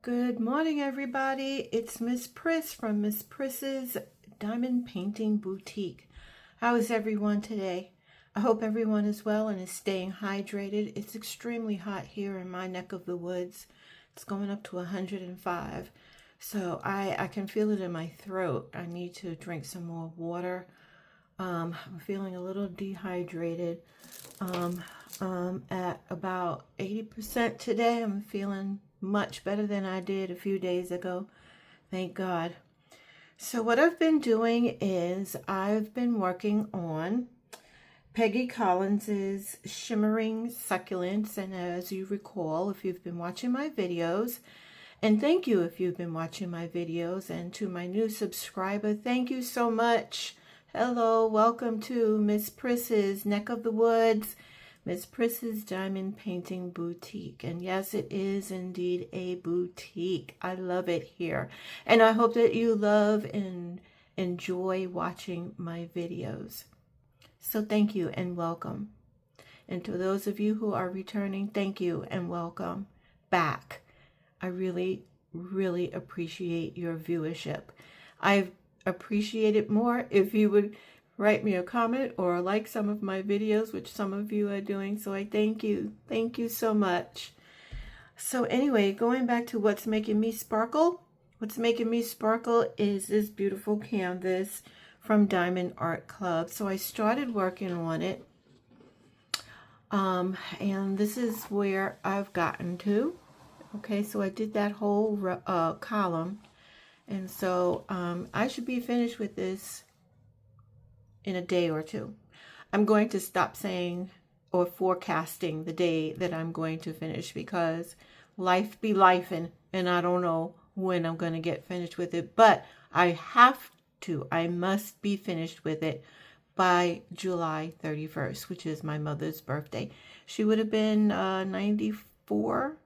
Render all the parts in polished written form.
Good morning, everybody. It's Miss Priss from Miss Priss's Diamond Painting Boutique. How is everyone today? I hope everyone is well and is staying hydrated. It's extremely hot here in my neck of the woods. It's going up to 105. So I can feel it in my throat. I need to drink some more water. I'm feeling a little dehydrated. At about 80% today. I'm feeling much better than I did a few days ago. Thank God. So what I've been doing is I've been working on Peggy Collins's Shimmering Succulents. And as you recall, if you've been watching my videos, and thank you if you've been watching my videos, and to my new subscriber, thank you so much. Hello, welcome to Miss Priss's Neck of the Woods, Miss Priss's Diamond Painting Boutique. And yes, it is indeed a boutique. I love it here. And I hope that you love and enjoy watching my videos. So thank you and welcome. And to those of you who are returning, thank you and welcome back. I really, really appreciate your viewership. I appreciate it more if you would write me a comment or like some of my videos, which some of you are doing. So I thank you. Thank you so much. So anyway, going back to what's making me sparkle. What's making me sparkle is this beautiful canvas from Diamond Art Club. So I started working on it. And this is where I've gotten to. Okay, so I did that whole column. And so I should be finished with this in a day or two. I'm going to stop saying or forecasting the day that I'm going to finish because life be lifing and I don't know when I'm going to get finished with it. But I must be finished with it by July 31st, which is my mother's birthday. She would have been 94,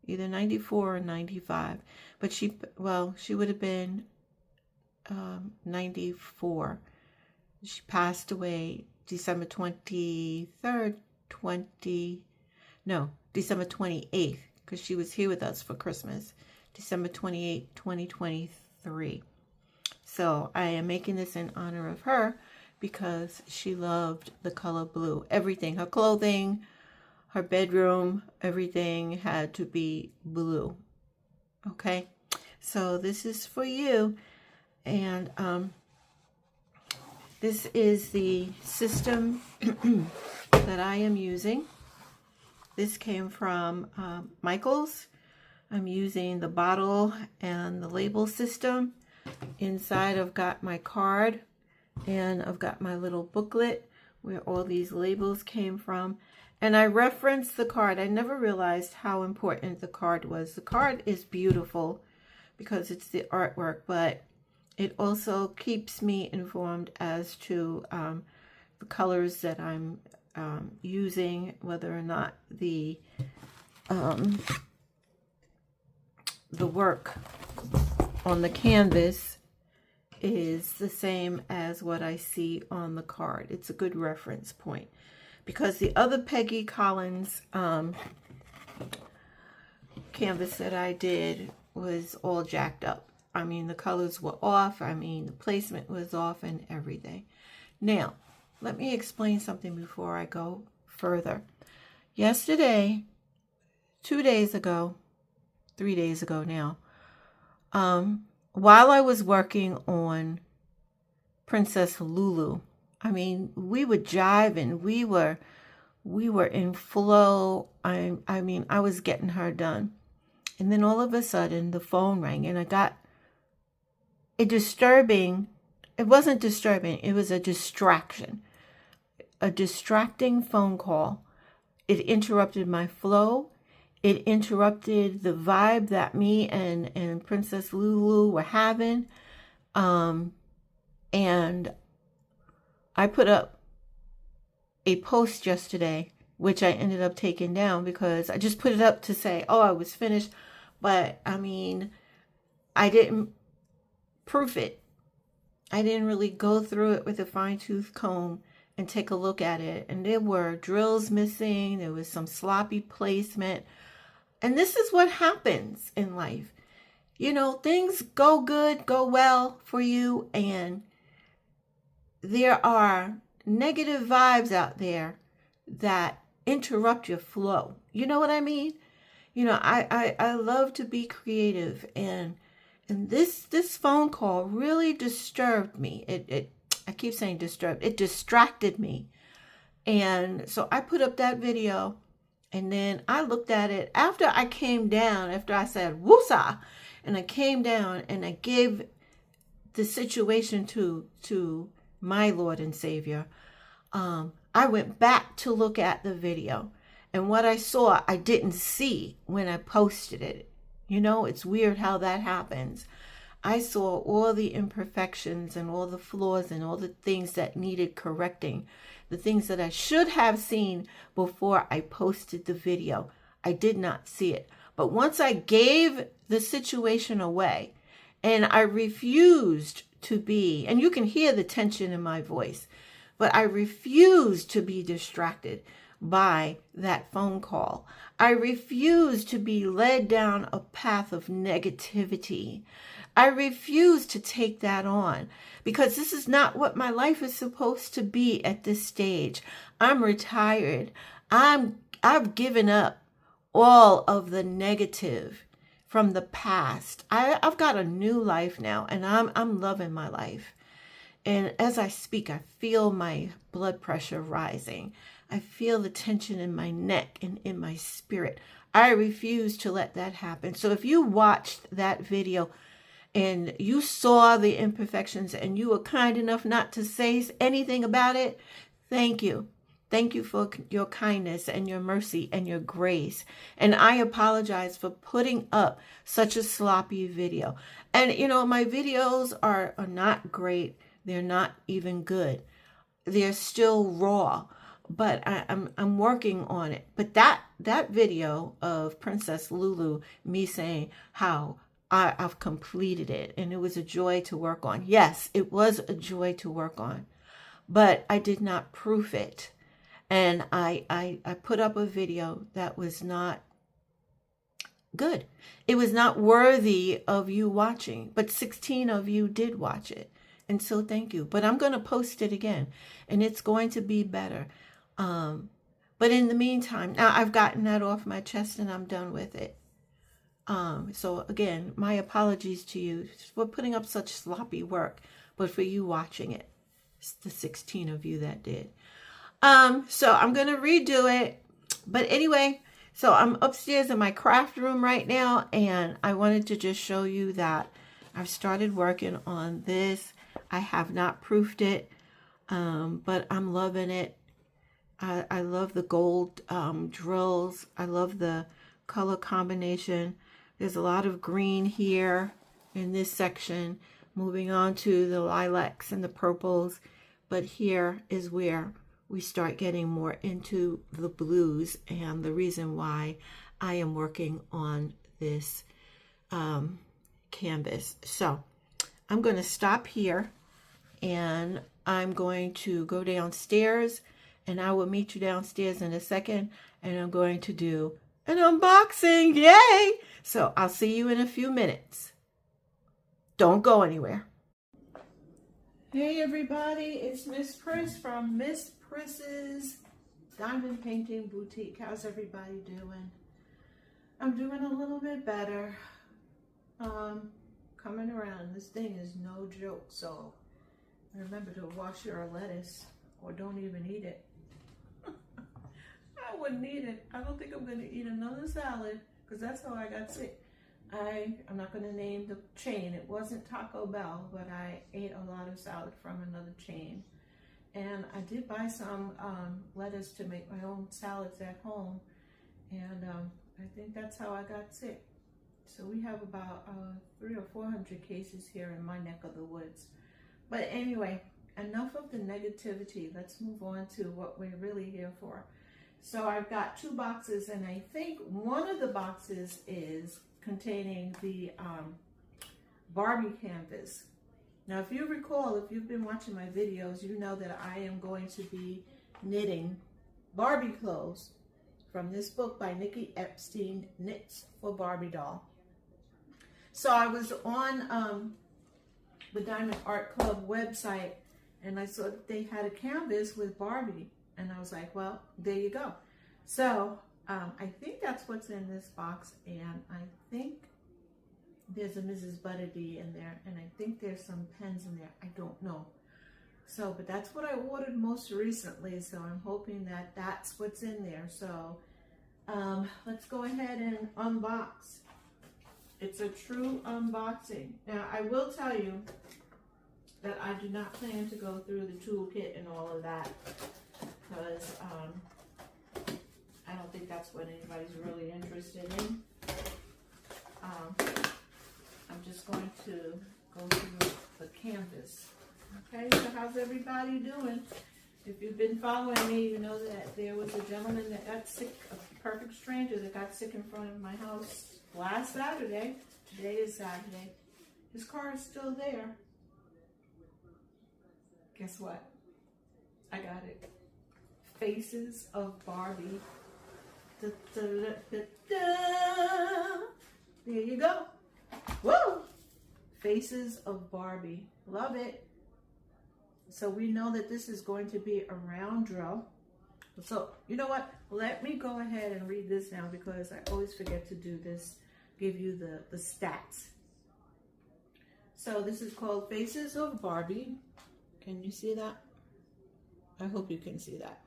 either 94 or 95. But she would have been 94. She passed away December 23rd, December 28th, because she was here with us for Christmas, December 28th, 2023. So I am making this in honor of her because she loved the color blue. Everything, her clothing, her bedroom, everything had to be blue. Okay, so this is for you. And this is the system that I am using. This came from Michael's. I'm using the bottle and the label system. Inside I've got my card and I've got my little booklet where all these labels came from. And I referenced the card. I never realized how important the card was. The card is beautiful because it's the artwork, but it also keeps me informed as to the colors that I'm using, whether or not the work on the canvas is the same as what I see on the card. It's a good reference point because the other Peggy Collins canvas that I did was all jacked up. I mean, the colors were off. I mean, the placement was off and everything. Now, let me explain something before I go further. Yesterday, 2 days ago, 3 days ago now, while I was working on Princess Lulu, I mean, we were jiving. We were in flow. I mean, I was getting her done. And then all of a sudden, the phone rang and I got it wasn't disturbing, it was a distraction. A distracting phone call. It interrupted my flow. It interrupted the vibe that me and Princess Lulu were having. And I put up a post yesterday, which I ended up taking down because I just put it up to say, oh, I was finished. But I mean, I didn't proof it. I didn't really go through it with a fine-tooth comb and take a look at it. And there were drills missing. There was some sloppy placement. And this is what happens in life. You know, things go good, go well for you, and there are negative vibes out there that interrupt your flow. You know what I mean? You know, I love to be creative, and this phone call really disturbed me. I keep saying disturbed. It distracted me. And so I put up that video, and then I looked at it after I came down, after I said woosah, and I came down and I gave the situation to my Lord and Savior. I went back to look at the video, and what I saw, I didn't see when I posted it. You know, it's weird how that happens. I saw all the imperfections and all the flaws and all the things that needed correcting, the things that I should have seen before I posted the video. I did not see it. But once I gave the situation away, and I refused to be, and you can hear the tension in my voice, but I refused to be distracted by that phone call. I refuse to be led down a path of negativity. I refuse to take that on, because this is not what my life is supposed to be at this stage. I'm retired. I've given up all of the negative from the past. I've got a new life now, and I'm loving my life. And as I speak, I feel my blood pressure rising. I feel the tension in my neck and in my spirit. I refuse to let that happen. So if you watched that video and you saw the imperfections and you were kind enough not to say anything about it, thank you. Thank you for your kindness and your mercy and your grace. And I apologize for putting up such a sloppy video. And, you know, my videos are not great. They're not even good. They're still raw, but I'm working on it. But that video of Princess Lulu, me saying how I've completed it, and it was a joy to work on. Yes, it was a joy to work on, but I did not proof it. And I put up a video that was not good. It was not worthy of you watching, but 16 of you did watch it. And so thank you. But I'm going to post it again, and it's going to be better. But in the meantime, now I've gotten that off my chest and I'm done with it. So again, my apologies to you for putting up such sloppy work, but for you watching it, it's the 16 of you that did. So I'm going to redo it. But anyway, so I'm upstairs in my craft room right now, and I wanted to just show you that I've started working on this. I have not proofed it, but I'm loving it. I love the gold drills. I love the color combination. There's a lot of green here in this section, moving on to the lilacs and the purples. But here is where we start getting more into the blues, and the reason why I am working on this canvas. So I'm going to stop here, and I'm going to go downstairs, and I will meet you downstairs in a second, and I'm going to do an unboxing. Yay! So I'll see you in a few minutes. Don't go anywhere. Hey everybody, it's Miss Pris from Miss Pris's Diamond Painting Boutique. How's everybody doing? I'm doing a little bit better. Coming around. This thing is no joke, so remember to wash your lettuce, or don't even eat it. I wouldn't eat it. I don't think I'm going to eat another salad, because that's how I got sick. I'm not going to name the chain. It wasn't Taco Bell, but I ate a lot of salad from another chain. And I did buy some lettuce to make my own salads at home. And I think that's how I got sick. So we have about 300 or 400 cases here in my neck of the woods. But anyway, enough of the negativity. Let's move on to what we're really here for. So I've got 2 boxes, and I think one of the boxes is containing the Barbie canvas. Now, if you recall, if you've been watching my videos, you know that I am going to be knitting Barbie clothes from this book by Nikki Epstein, Knits for Barbie Doll. So I was on the Diamond Art Club website, and I saw that they had a canvas with Barbie, and I was like, well, there you go. So I think that's what's in this box, and I think there's a Mrs. Butterdy in there, and I think there's some pens in there. I don't know. So, but that's what I ordered most recently, so I'm hoping that that's what's in there. So let's go ahead and unbox. It's a true unboxing. Now, I will tell you that I do not plan to go through the toolkit and all of that, because I don't think that's what anybody's really interested in. I'm just going to go through the canvas. Okay, so how's everybody doing? If you've been following me, you know that there was a gentleman that got sick, a perfect stranger that got sick in front of my house last Saturday. Today is Saturday. His car is still there. Guess what? I got it. Faces of Barbie. Da, da, da, da, da. There you go. Woo! Faces of Barbie. Love it. So we know that this is going to be a round drill. So you know what? Let me go ahead and read this now, because I always forget to do this. Give you the stats. So this is called Faces of Barbie. Can you see that? I hope you can see that.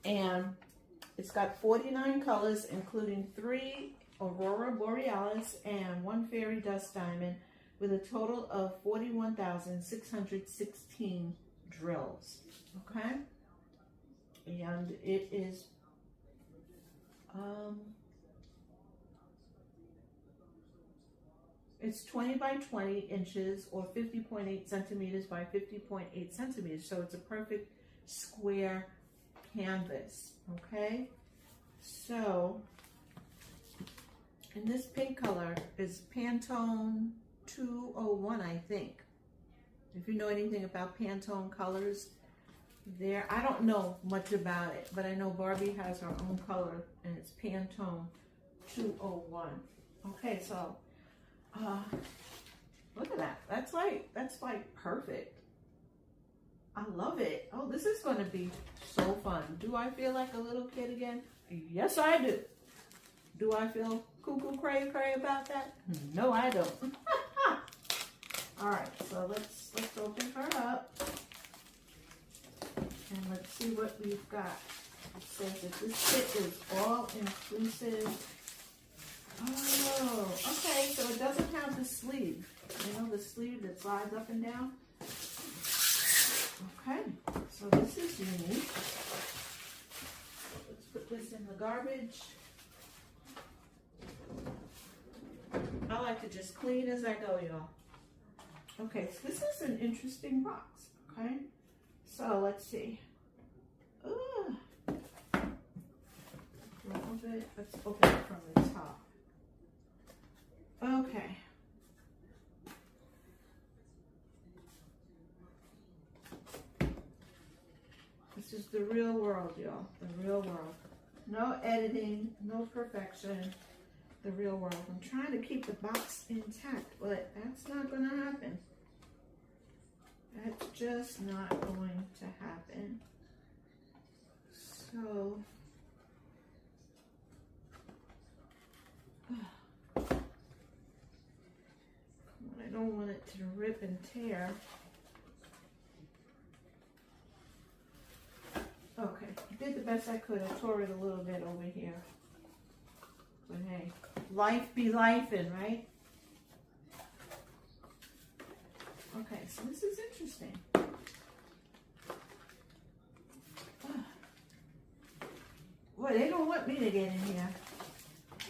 And it's got 49 colors, including 3 Aurora Borealis and 1 Fairy Dust Diamond, with a total of 41,616 drills. Okay? And it is it's 20 by 20 inches, or 50.8 centimeters by 50.8 centimeters. So it's a perfect square canvas. Okay? So, and this pink color is Pantone 201, I think. If you know anything about Pantone colors, there, I don't know much about it, but I know Barbie has her own color, and it's Pantone 201. Okay, so look at that. That's like perfect. I love it. Oh, this is going to be so fun. Do I feel like a little kid again? Yes, I do. Do I feel cuckoo cray about that? No, I don't. All right, so let's open her up, and let's see what we've got. It says that this kit is all inclusive. Oh, okay, so it doesn't have the sleeve. You know, the sleeve that slides up and down? Okay, so this is unique. Let's put this in the garbage. I like to just clean as I go, y'all. Okay, so this is an interesting box, okay? So let's see. Ooh. A little bit. Let's open it from the top. Okay. This is the real world, y'all. The real world. No editing, no perfection. The real world. I'm trying to keep the box intact, but that's not going to happen. That's just not going to happen. So, I don't want it to rip and tear. Okay, I did the best I could. I tore it a little bit over here. But hey, life be lifing, right? Okay, so this is interesting. Boy, they don't want me to get in here.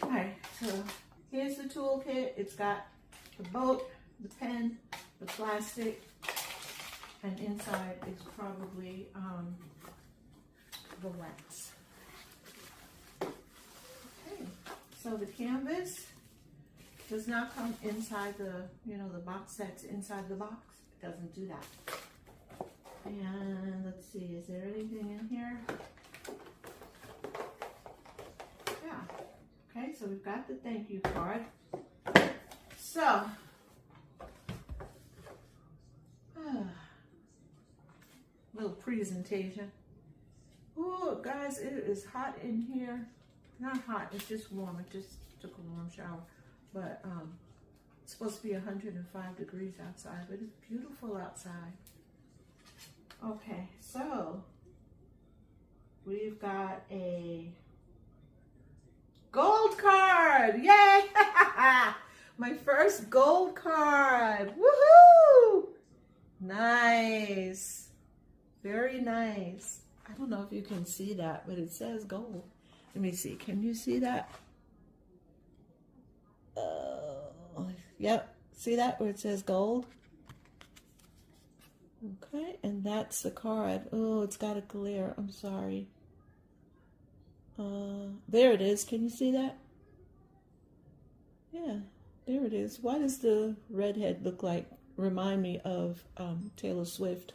Okay, so here's the toolkit. It's got the boat, the pen, the plastic, and inside is probably the wax. Okay, so the canvas does not come inside the, the box that's inside the box. It doesn't do that. And let's see, is there anything in here? Okay, so we've got the thank you card. So, little presentation. Oh, guys, it is hot in here. Not hot, it's just warm. I just took a warm shower. But it's supposed to be 105 degrees outside, but it's beautiful outside. Okay, so we've got a gold card. Yay! My first gold card. Woohoo! Nice. Very nice. I don't know if you can see that, but it says gold. Let me see. Can you see that? Yep. See that where it says gold? Okay, and that's the card. Oh, it's got a glare. I'm sorry. There it is. Can you see that? Yeah, there it is. Why does the redhead look like, remind me of Taylor Swift?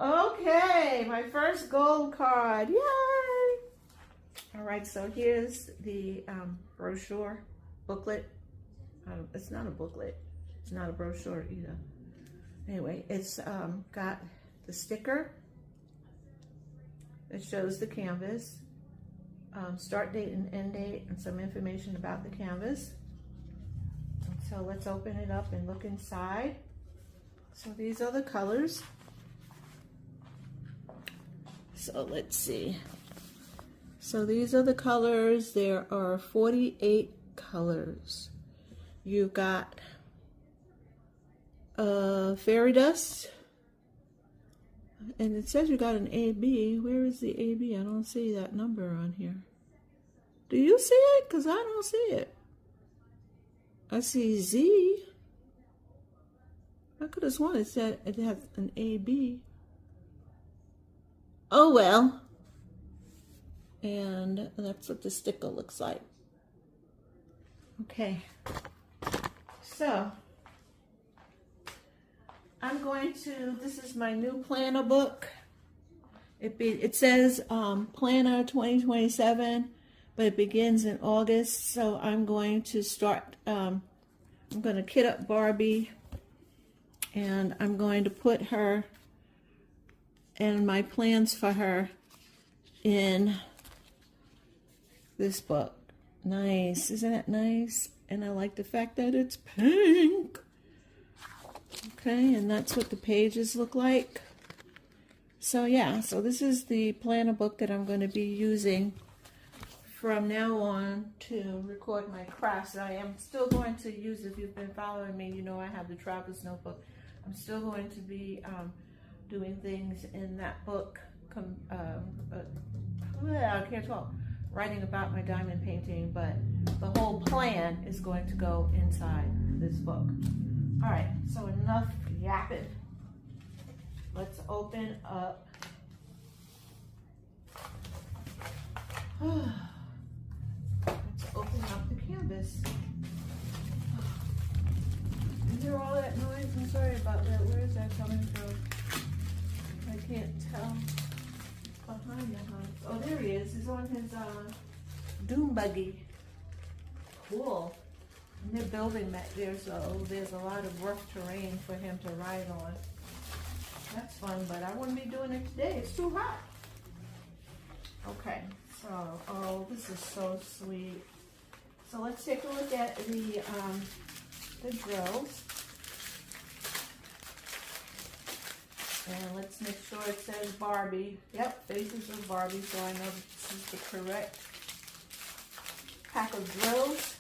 Okay, my first gold card. Yay! All right, so here's the brochure booklet. It's not a booklet. It's not a brochure either. Anyway, it's got the sticker that shows the canvas, start date and end date, and some information about the canvas. And so let's open it up and look inside. So these are the colors. So let's see. So these are the colors. There are 48 colors. You've got fairy dust. And it says you got an AB. Where is the AB? I don't see that number on here. Do you see it? Because I don't see it. I see Z. I could have sworn it said it has an AB. Oh well. And that's what the sticker looks like. Okay. So I'm going to, this is my new planner book. It says Planner 2027, but it begins in August. So I'm going to start, I'm going to kit up Barbie, and I'm going to put her and my plans for her in this book. Nice, isn't it nice? And I like the fact that it's pink. Okay, and that's what the pages look like. So yeah, so this is the planner book that I'm going to be using from now on to record my crafts. I am still going to use, if you've been following me, you know I have the Traveler's Notebook. I'm still going to be doing things in that book. I can't talk. Writing about my diamond painting, but the whole plan is going to go inside this book. All right, so enough yapping. Let's open up. Let's open up the canvas. You hear all that noise? I'm sorry about that. Where is that coming from? I can't tell. Behind the house. Oh, there he is. He's on his dune buggy. Cool. And they're building that there, so there's a lot of rough terrain for him to ride on. That's fun, but I wouldn't be doing it today. It's too hot. Okay, so, oh, this is so sweet. So let's take a look at the drills. And let's make sure it says Barbie. Yep, faces of Barbie, so I know this is the correct pack of drills.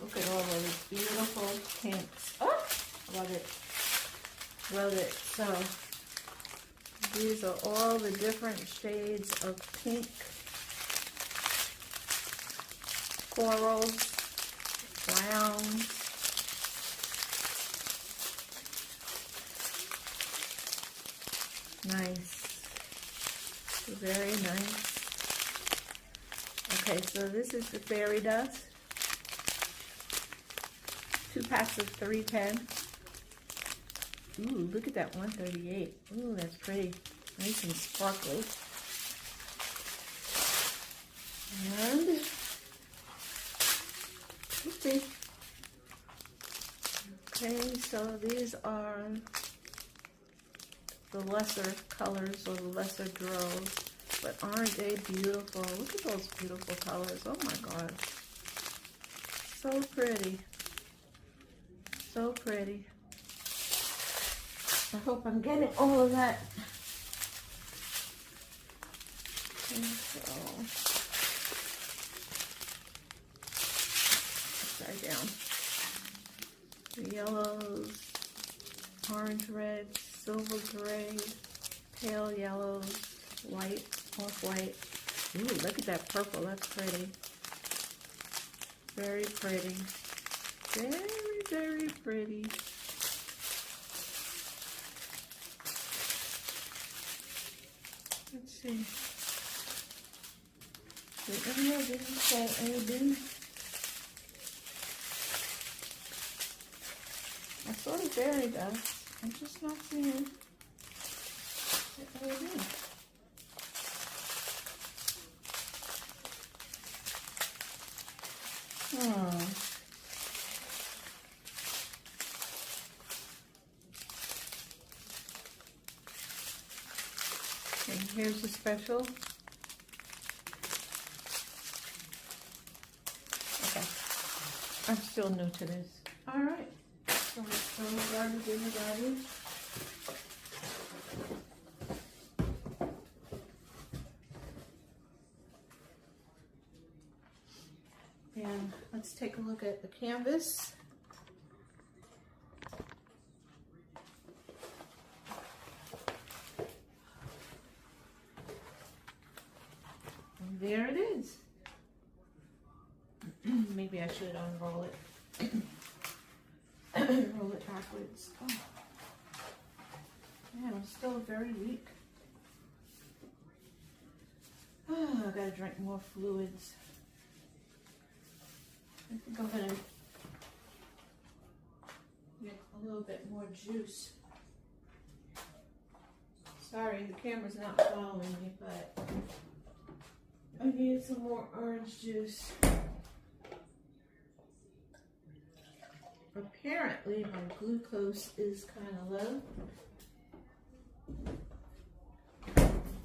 Look at all those beautiful pinks. Oh, love it. Love it. So these are all the different shades of pink. Corals, browns. Nice. Very nice. Okay, so this is the fairy dust. 2 packs of 310. Ooh, look at that 138. Ooh, that's pretty. Nice and sparkly. And let's see. Okay, so these are the lesser colors or the lesser droves, but aren't they beautiful? Look at those beautiful colors. Oh my God. So pretty. So pretty. I hope I'm getting all of that. And so, upside down. The yellows, orange, red, silver gray, pale yellows, white, off-white. Ooh, look at that purple. That's pretty. Very pretty. Very, very pretty. Let's see. Did you say AB? I sort of varied us. I'm just not seeing the AB. Okay, here's the special. Okay, I'm still new to this. All right, so let's throw the garbage in the garbage. And let's take a look at the canvas. And there it is. Maybe I should unroll it. Roll it backwards. Oh. Man, I'm still very weak. Oh, I gotta drink more fluids. I think I'm gonna get a little bit more juice. Sorry, the camera's not following me, but I need some more orange juice. Apparently, my glucose is kind of low.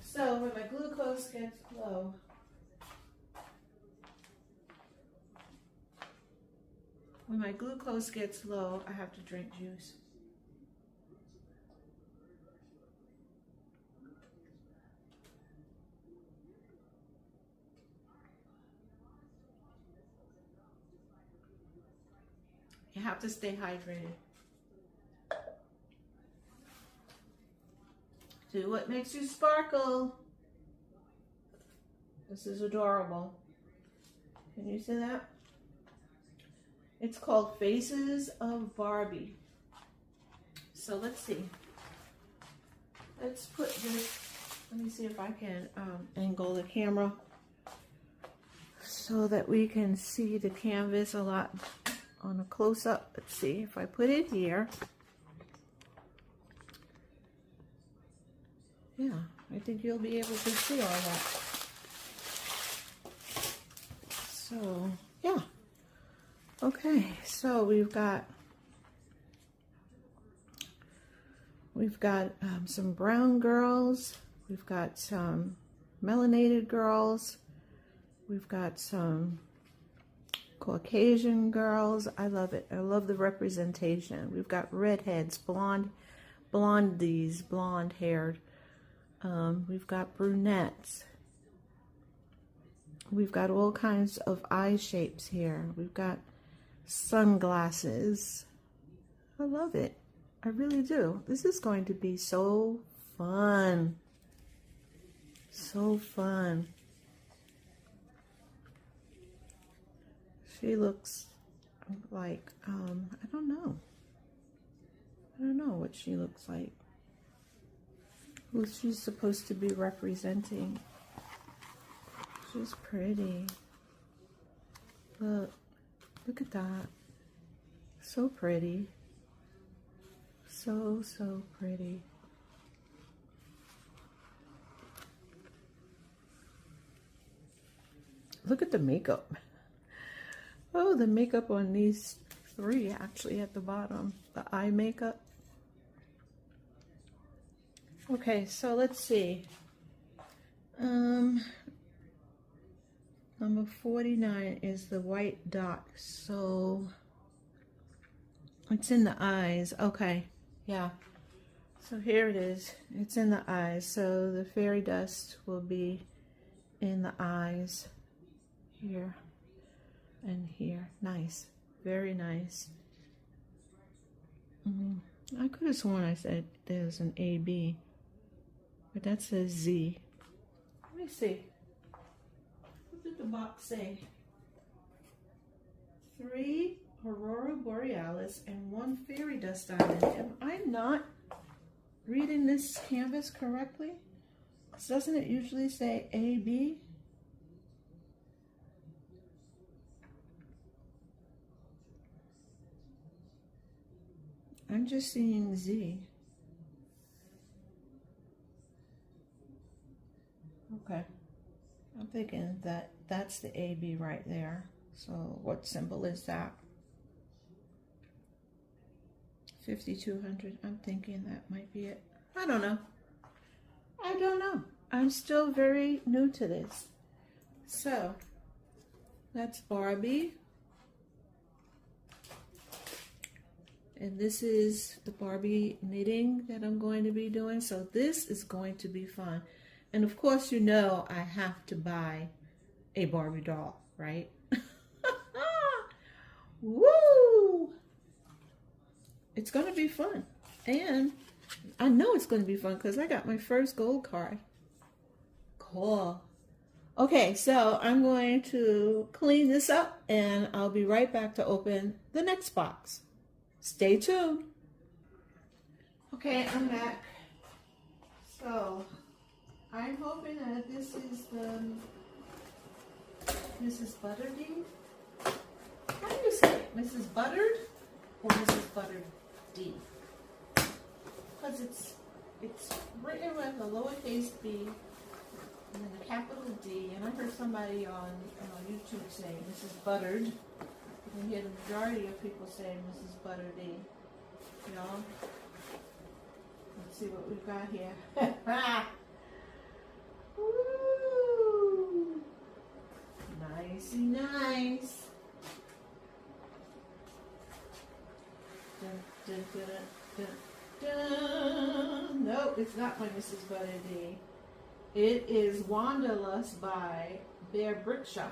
So when my glucose gets low, I have to drink juice. You have to stay hydrated. Do what makes you sparkle. This is adorable. Can you see that? It's called Faces of Barbie. So let's see. Let's put this, let me see if I can angle the camera so that we can see the canvas a lot on a close-up. Let's see if I put it here. Yeah, I think you'll be able to see all that. So, yeah. Okay, so we've got some brown girls, we've got some melanated girls, we've got some Caucasian girls. I love it. I love the representation. We've got redheads, blondies, blonde-haired. We've got brunettes. We've got all kinds of eye shapes here. We've got sunglasses. I love it. I really do. This is going to be so fun. So fun. She looks like, I don't know. I don't know what she looks like. Who she's supposed to be representing. She's pretty. Look at that. So pretty. So, so pretty. Look at the makeup. Oh, the makeup on these three actually at the bottom. The eye makeup. Okay, so let's see. Number 49 is the white dot. So it's in the eyes. Okay, yeah. So here it is. It's in the eyes. So the fairy dust will be in the eyes. Here and here. Nice. Very nice. I could have sworn I said there's an AB. But that says Z. Let me see. What did the box say? 3 Aurora Borealis and 1 fairy dust island. Am I not reading this canvas correctly? Doesn't it usually say AB? I'm just seeing Z. Okay. I'm thinking that that's the AB right there. So what symbol is that? 5200. I'm thinking that might be it. I don't know. I don't know. I'm still very new to this. So that's Barbie. And this is the Barbie knitting that I'm going to be doing. So this is going to be fun. And of course, you know, I have to buy a Barbie doll, right? Woo! It's going to be fun. And I know it's going to be fun because I got my first gold card. Cool. Okay, so I'm going to clean this up and I'll be right back to open the next box. Stay tuned. Okay, I'm back. So I'm hoping that this is the Mrs. Butterdee. How do you say it? Mrs. Buttered or Mrs. Butterd D? Because it's written with a lowercase b and then a capital D. And I heard somebody on YouTube say Mrs. Buttered. You can hear the majority of people say Mrs. Butterdee. You know? Let's see what we've got here. Woo! Nicey nice. Dun, dun, dun, dun, dun. Nope, it's not by Mrs. Butterdee. It is Wanderlust by Brickshaw.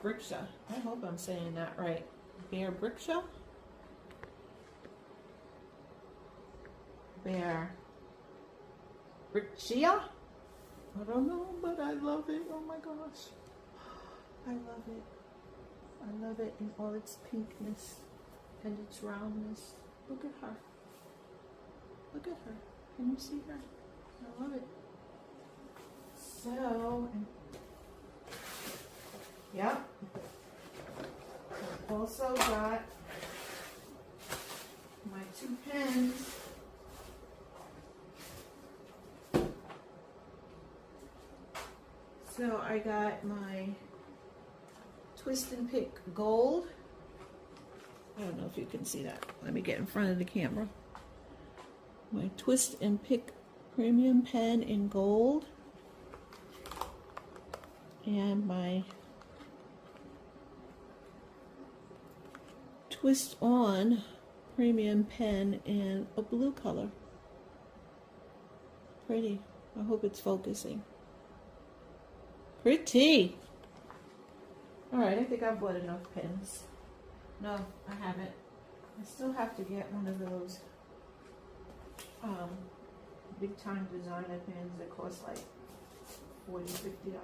Brickshaw. I hope I'm saying that right. Brickshaw? Brickshaw? I don't know, but I love it. Oh my gosh. I love it. I love it in all its pinkness and its roundness. Look at her. Look at her. Can you see her? I love it. So, yep. I've also got my 2 pens. So I got my Twist and Pick Gold. I don't know if you can see that. Let me get in front of the camera. My Twist and Pick Premium Pen in gold. And my Twist On Premium Pen in a blue color. Pretty. I hope it's focusing. Pretty. Alright, I think I've bought enough pens. No, I haven't. I still have to get one of those big time designer pens that cost like $40–50.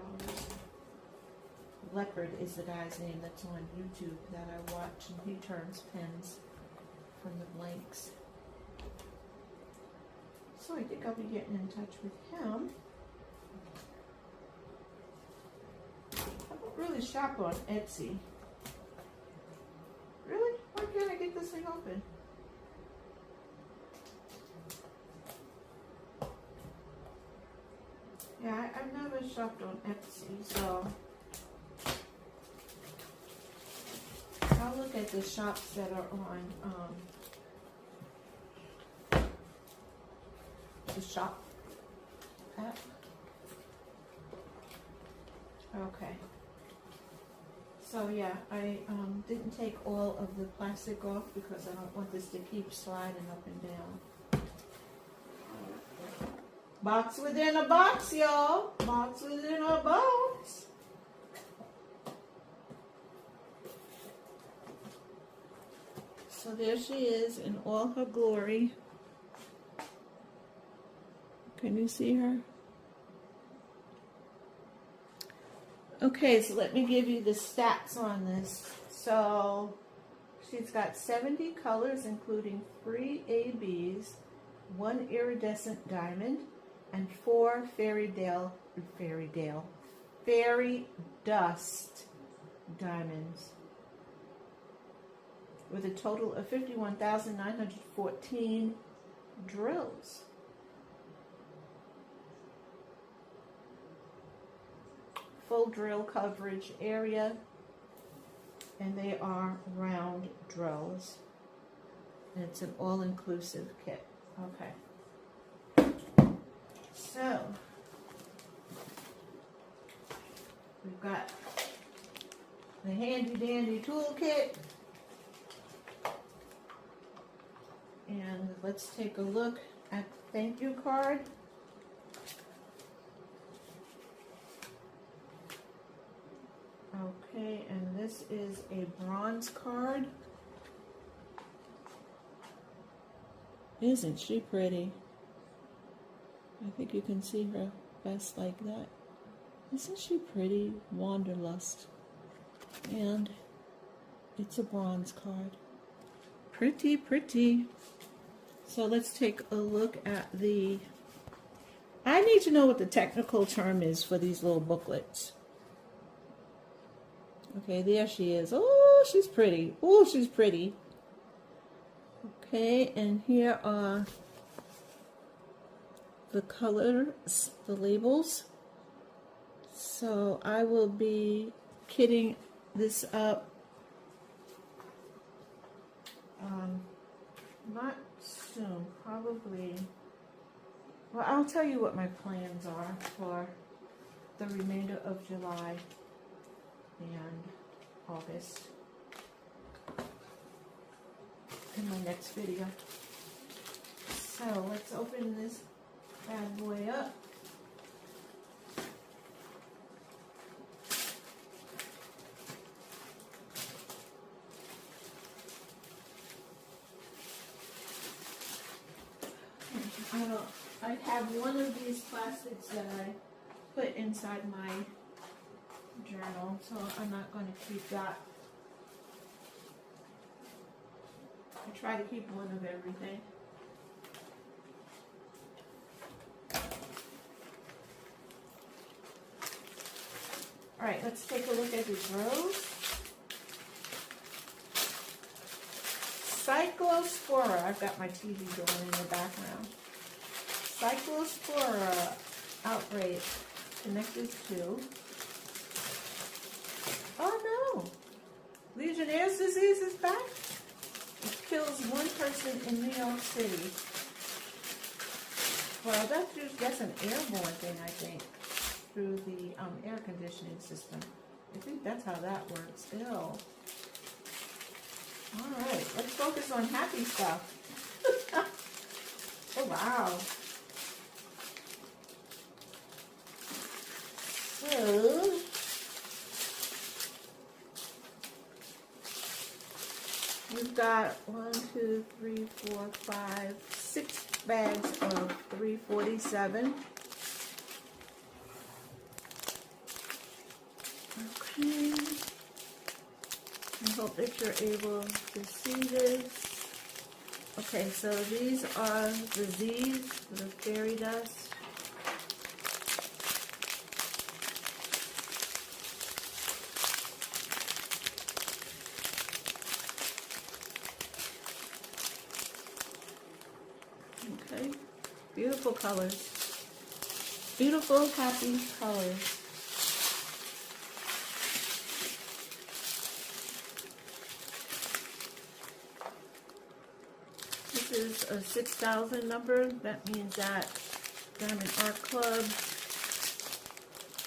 Leopard is the guy's name that's on YouTube that I watch, and he turns pens from the blanks. So I think I'll be getting in touch with him. I don't really shop on Etsy. Really? Why can't I get this thing open? Yeah, I've never shopped on Etsy, so I'll look at the shops that are on the shop app. Okay. So yeah, I didn't take all of the plastic off because I don't want this to keep sliding up and down. Box within a box, y'all. Box within a box. So there she is in all her glory. Can you see her? Okay, so let me give you the stats on this. So she's got 70 colors, including 3 ABs, 1 iridescent diamond, and 4 fairy dust diamonds, with a total of 51,914 drills. Full drill coverage area, and they are round drills, and it's an all-inclusive kit. Okay, so we've got the handy dandy toolkit, and let's take a look at the thank you card. Okay, and this is a bronze card. Isn't she pretty? I think you can see her best like that. Isn't she pretty? Wanderlust. And it's a bronze card. Pretty, pretty. So let's take a look at the... I need to know what the technical term is for these little booklets. Okay, there she is. Oh, she's pretty. Oh, she's pretty. Okay, and here are the colors, the labels. So I will be kitting this up. Not soon, probably. Well, I'll tell you what my plans are for the remainder of July and August in my next video. So let's open this bad boy up. I have one of these plastics that I put inside my journal, so I'm not going to keep that. I try to keep one of everything. Alright, let's take a look at these rows. Cyclospora. I've got my TV going in the background. Cyclospora outbreak connected to... Oh no! Legionnaire's disease is back. It kills one person in New York City. Well, that's an airborne thing, I think, through the air conditioning system. I think that's how that works. Ew. Alright, let's focus on happy stuff. Oh wow. So, we've got 6 bags of 347. Okay. I hope that you're able to see this. Okay, so these are the Z's, the fairy dust. Okay, beautiful colors. beautiful, happy colors. This is a 6,000 number. That means that Diamond Art Club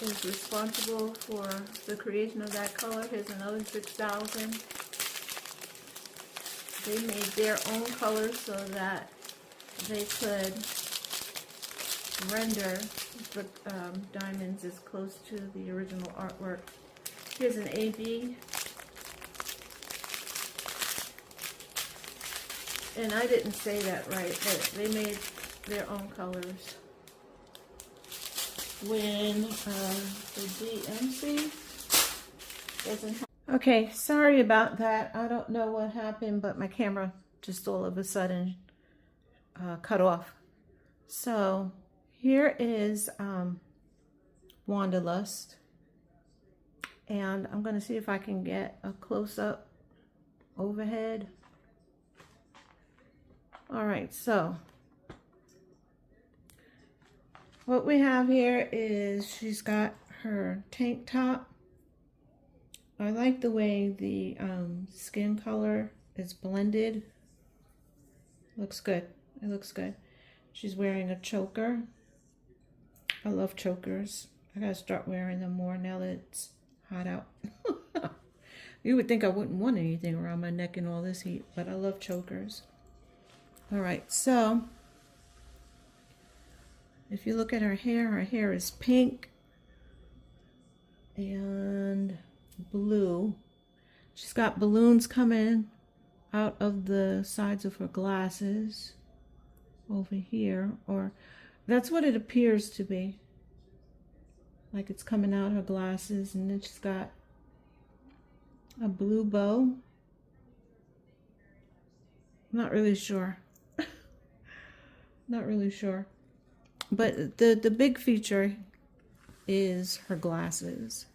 is responsible for the creation of that color. Here's another 6,000. They made their own colors so that they could render the diamonds as close to the original artwork. Here's an AB. And I didn't say that right, but they made their own colors. When the DMC doesn't have... Okay, sorry about that. I don't know what happened, but my camera just all of a sudden cut off. So here is Wanderlust. And I'm going to see if I can get a close-up overhead. All right, so what we have here is she's got her tank top. I like the way the skin color is blended. Looks good. It looks good. She's wearing a choker. I love chokers. I gotta start wearing them more now that it's hot out. You would think I wouldn't want anything around my neck in all this heat, but I love chokers. All right, so if you look at her hair is pink and blue. She's got balloons coming out of the sides of her glasses over here, or that's what it appears to be. Like it's coming out her glasses, and then she's got a blue bow. I'm not really sure. Not really sure. But the big feature is her glasses.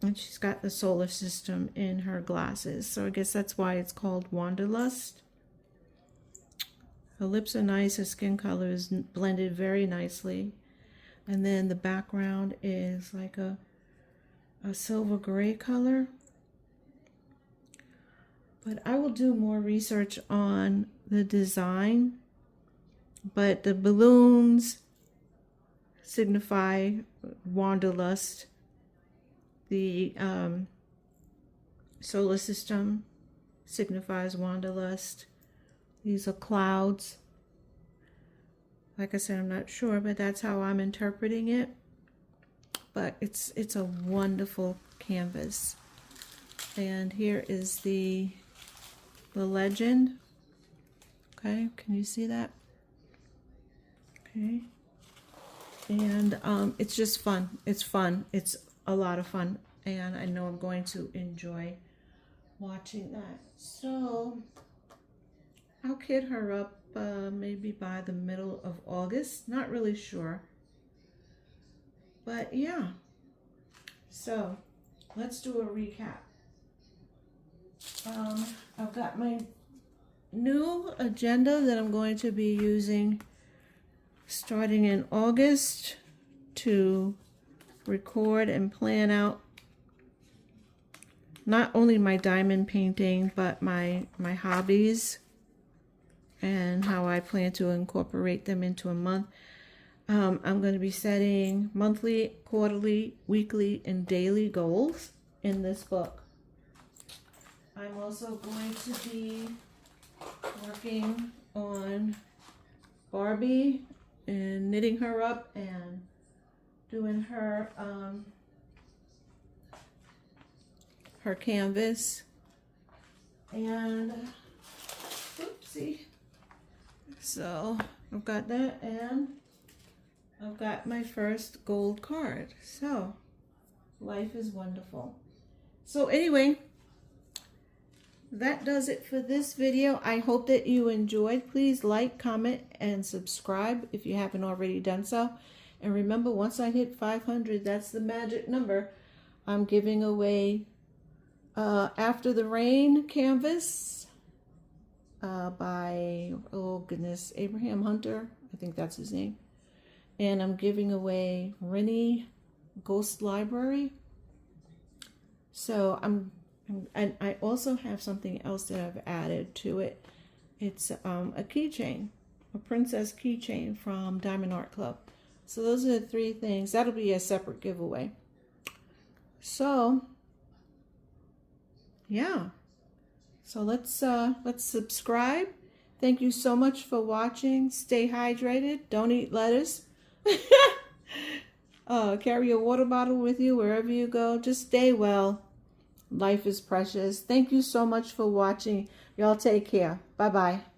And she's got the solar system in her glasses. So I guess that's why it's called Wanderlust. Her lips are nice. Her skin color is blended very nicely. And then the background is like a silver gray color. But I will do more research on the design. But the balloons signify Wanderlust. The solar system signifies Wanderlust. These are clouds. Like I said, I'm not sure, but that's how I'm interpreting it. But it's a wonderful canvas. And here is the legend. Okay, can you see that? Okay. And it's just fun. It's fun. It's a lot of fun. And I know I'm going to enjoy watching that. So I'll kit her up maybe by the middle of August. Not really sure. But yeah. So let's do a recap. I've got my new agenda that I'm going to be using starting in August to record and plan out not only my diamond painting, but my hobbies and how I plan to incorporate them into a month. I'm going to be setting monthly, quarterly, weekly, and daily goals in this book. I'm also going to be working on Barbie and knitting her up and doing her her canvas. And oopsie. So I've got that, and I've got my first gold card. So life is wonderful. So anyway, that does it for this video. I hope that you enjoyed. Please like, comment, and subscribe if you haven't already done so. And remember, once I hit 500, that's the magic number, I'm giving away After the Rain canvas by, oh goodness, Abraham Hunter. I think that's his name. and I'm giving away Rennie Ghost Library. So and I also have something else that I've added to it. It's a keychain, a princess keychain from Diamond Art Club. So those are the three things. That'll be a separate giveaway. So yeah. So let's subscribe. Thank you so much for watching. Stay hydrated. Don't eat lettuce. Carry a water bottle with you wherever you go. Just stay well. Life is precious. Thank you so much for watching. Y'all take care. Bye-bye.